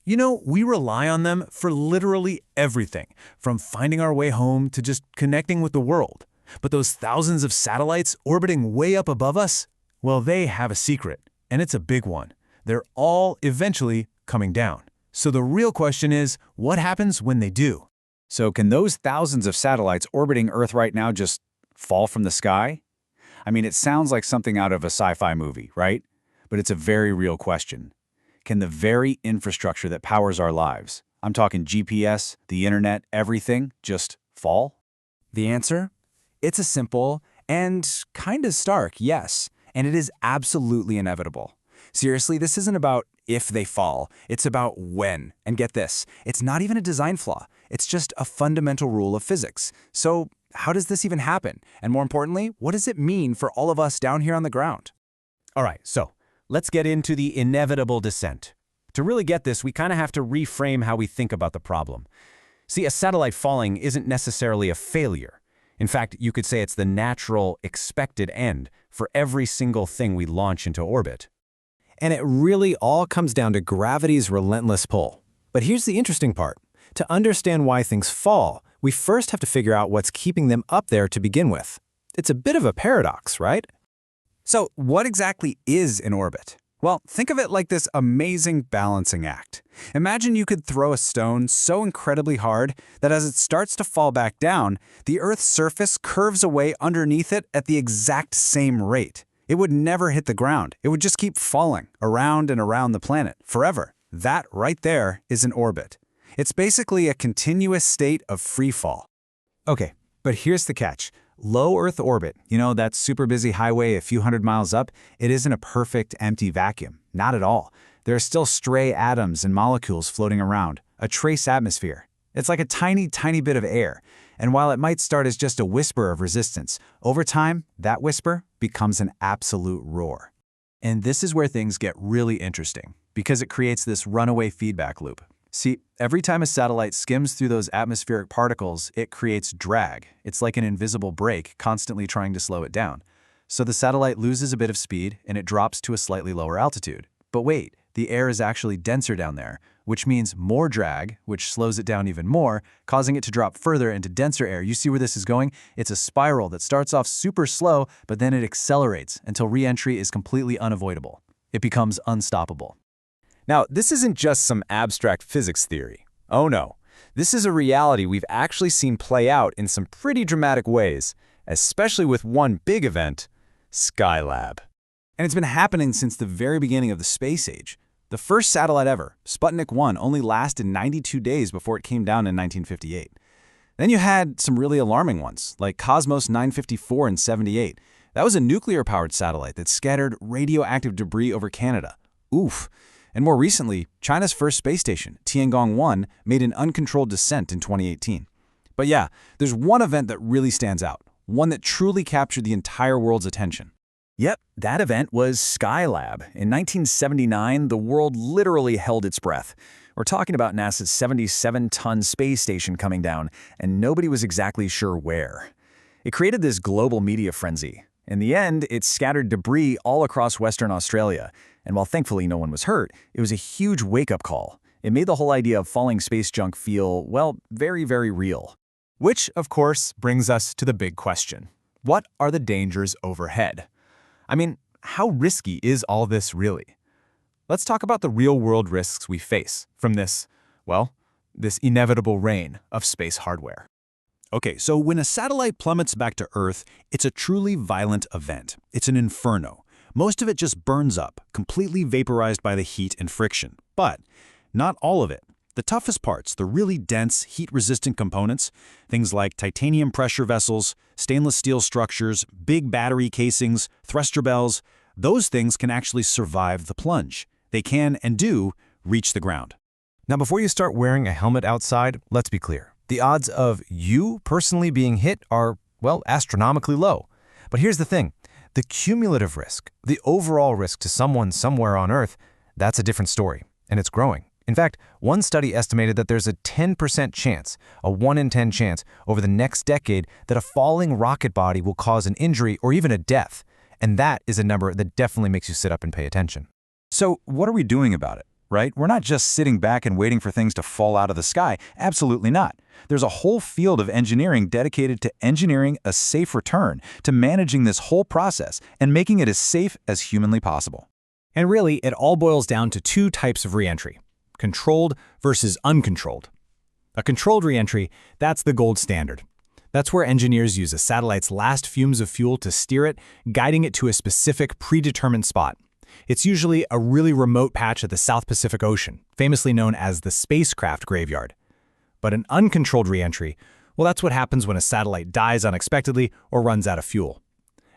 You know, we rely on them for literally everything, from finding our way home to just connecting with the world. But those thousands of satellites orbiting way up above us, well, they have a secret, and it's a big one. They're all eventually coming down. So the real question is, what happens when they do? So can those thousands of satellites orbiting Earth right now just fall from the sky? I mean, it sounds like something out of a sci-fi movie, right? But it's a very real question. Can the very infrastructure that powers our lives, I'm talking GPS, the internet, everything, just fall? The answer? It's a simple and kind of stark yes, and it is absolutely inevitable. Seriously, this isn't about if they fall, it's about when. And get this, it's not even a design flaw, it's just a fundamental rule of physics. So how does this even happen? And more importantly, what does it mean for all of us down here on the ground? All right, so let's get into the inevitable descent. To really get this, we kind of have to reframe how we think about the problem. See, a satellite falling isn't necessarily a failure. In fact, you could say it's the natural, expected end for every single thing we launch into orbit. And it really all comes down to gravity's relentless pull. But here's the interesting part. To understand why things fall, we first have to figure out what's keeping them up there to begin with. It's a bit of a paradox, right? So what exactly is an orbit? Well, think of it like this amazing balancing act. Imagine you could throw a stone so incredibly hard that as it starts to fall back down, the Earth's surface curves away underneath it at the exact same rate. It would never hit the ground. It would just keep falling around and around the planet forever. That right there is an orbit. It's basically a continuous state of free fall. Okay, but here's the catch. Low Earth orbit, you know, that super busy highway a few hundred miles up, it isn't a perfect empty vacuum. Not at all. There are still stray atoms and molecules floating around, a trace atmosphere. It's like a tiny, tiny bit of air. And while it might start as just a whisper of resistance, over time, that whisper becomes an absolute roar. And this is where things get really interesting, because it creates this runaway feedback loop. See, every time a satellite skims through those atmospheric particles, it creates drag. It's like an invisible brake constantly trying to slow it down. So the satellite loses a bit of speed and it drops to a slightly lower altitude. But wait, the air is actually denser down there, which means more drag, which slows it down even more, causing it to drop further into denser air. You see where this is going? It's a spiral that starts off super slow, but then it accelerates until re-entry is completely unavoidable. It becomes unstoppable. Now, this isn't just some abstract physics theory. Oh no, this is a reality we've actually seen play out in some pretty dramatic ways, especially with one big event, Skylab. And it's been happening since the very beginning of the space age. The first satellite ever, Sputnik 1, only lasted 92 days before it came down in 1958. Then you had some really alarming ones, like Cosmos 954 in 78. That was a nuclear-powered satellite that scattered radioactive debris over Canada. Oof. And more recently, China's first space station, Tiangong-1, made an uncontrolled descent in 2018. But yeah, there's one event that really stands out, one that truly captured the entire world's attention. Yep, that event was Skylab. In 1979, the world literally held its breath. We're talking about NASA's 77-ton space station coming down, and nobody was exactly sure where. It created this global media frenzy. In the end, it scattered debris all across Western Australia, and while thankfully no one was hurt, it was a huge wake-up call. It made the whole idea of falling space junk feel, well, very, very real. Which, of course, brings us to the big question. What are the dangers overhead? I mean, how risky is all this really? Let's talk about the real-world risks we face from this inevitable rain of space hardware. Okay, so when a satellite plummets back to Earth, it's a truly violent event. It's an inferno. Most of it just burns up, completely vaporized by the heat and friction. But not all of it. The toughest parts, the really dense, heat-resistant components, things like titanium pressure vessels, stainless steel structures, big battery casings, thruster bells, those things can actually survive the plunge. They can, and do, reach the ground. Now, before you start wearing a helmet outside, let's be clear. The odds of you personally being hit are, well, astronomically low. But here's the thing. The cumulative risk, the overall risk to someone somewhere on Earth, that's a different story, and it's growing. In fact, one study estimated that there's a 10% chance, a 1 in 10 chance, over the next decade that a falling rocket body will cause an injury or even a death. And that is a number that definitely makes you sit up and pay attention. So what are we doing about it? right? We're not just sitting back and waiting for things to fall out of the sky. Absolutely not. There's a whole field of engineering dedicated to engineering a safe return, to managing this whole process and making it as safe as humanly possible. And really, it all boils down to two types of reentry: controlled versus uncontrolled. A controlled reentry, that's the gold standard. That's where engineers use a satellite's last fumes of fuel to steer it, guiding it to a specific predetermined spot. It's usually a really remote patch of the South Pacific Ocean, famously known as the spacecraft graveyard. But an uncontrolled reentry, well, that's what happens when a satellite dies unexpectedly or runs out of fuel.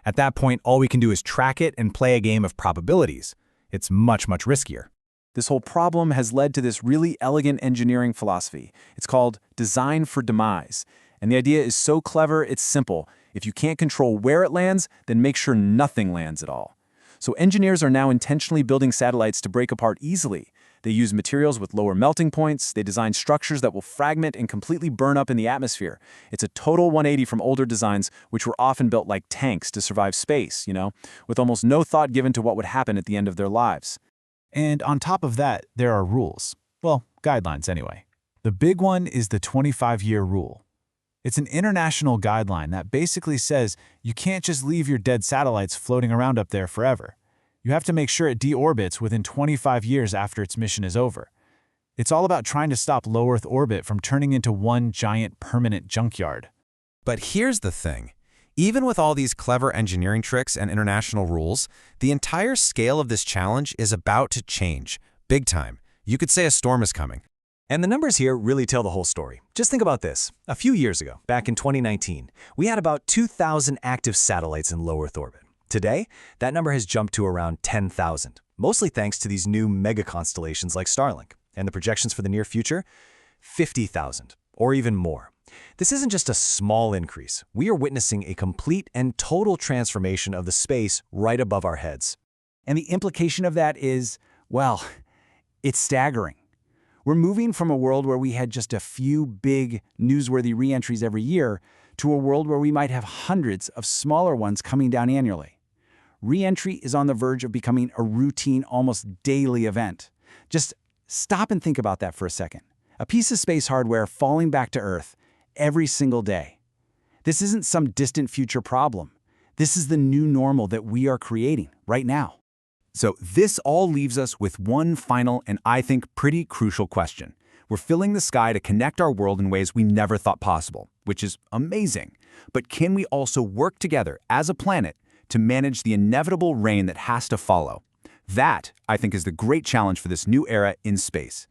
At that point, all we can do is track it and play a game of probabilities. It's much, much riskier. This whole problem has led to this really elegant engineering philosophy. It's called design for demise. And the idea is so clever, it's simple. If you can't control where it lands, then make sure nothing lands at all. So engineers are now intentionally building satellites to break apart easily. They use materials with lower melting points. They design structures that will fragment and completely burn up in the atmosphere. It's a total 180 from older designs, which were often built like tanks to survive space, with almost no thought given to what would happen at the end of their lives. And on top of that, there are rules. Well, guidelines anyway. The big one is the 25-year rule. It's an international guideline that basically says you can't just leave your dead satellites floating around up there forever. You have to make sure it deorbits within 25 years after its mission is over. It's all about trying to stop low Earth orbit from turning into one giant permanent junkyard. But here's the thing. Even with all these clever engineering tricks and international rules, the entire scale of this challenge is about to change. Big time. You could say a storm is coming. And the numbers here really tell the whole story. Just think about this. A few years ago, back in 2019, we had about 2,000 active satellites in low Earth orbit. Today, that number has jumped to around 10,000, mostly thanks to these new mega constellations like Starlink. And the projections for the near future? 50,000, or even more. This isn't just a small increase. We are witnessing a complete and total transformation of the space right above our heads. And the implication of that is, well, it's staggering. We're moving from a world where we had just a few big, newsworthy reentries every year to a world where we might have hundreds of smaller ones coming down annually. Reentry is on the verge of becoming a routine, almost daily event. Just stop and think about that for a second. A piece of space hardware falling back to Earth every single day. This isn't some distant future problem. This is the new normal that we are creating right now. So this all leaves us with one final and I think pretty crucial question. We're filling the sky to connect our world in ways we never thought possible, which is amazing. But can we also work together as a planet to manage the inevitable rain that has to follow? That, I think, is the great challenge for this new era in space.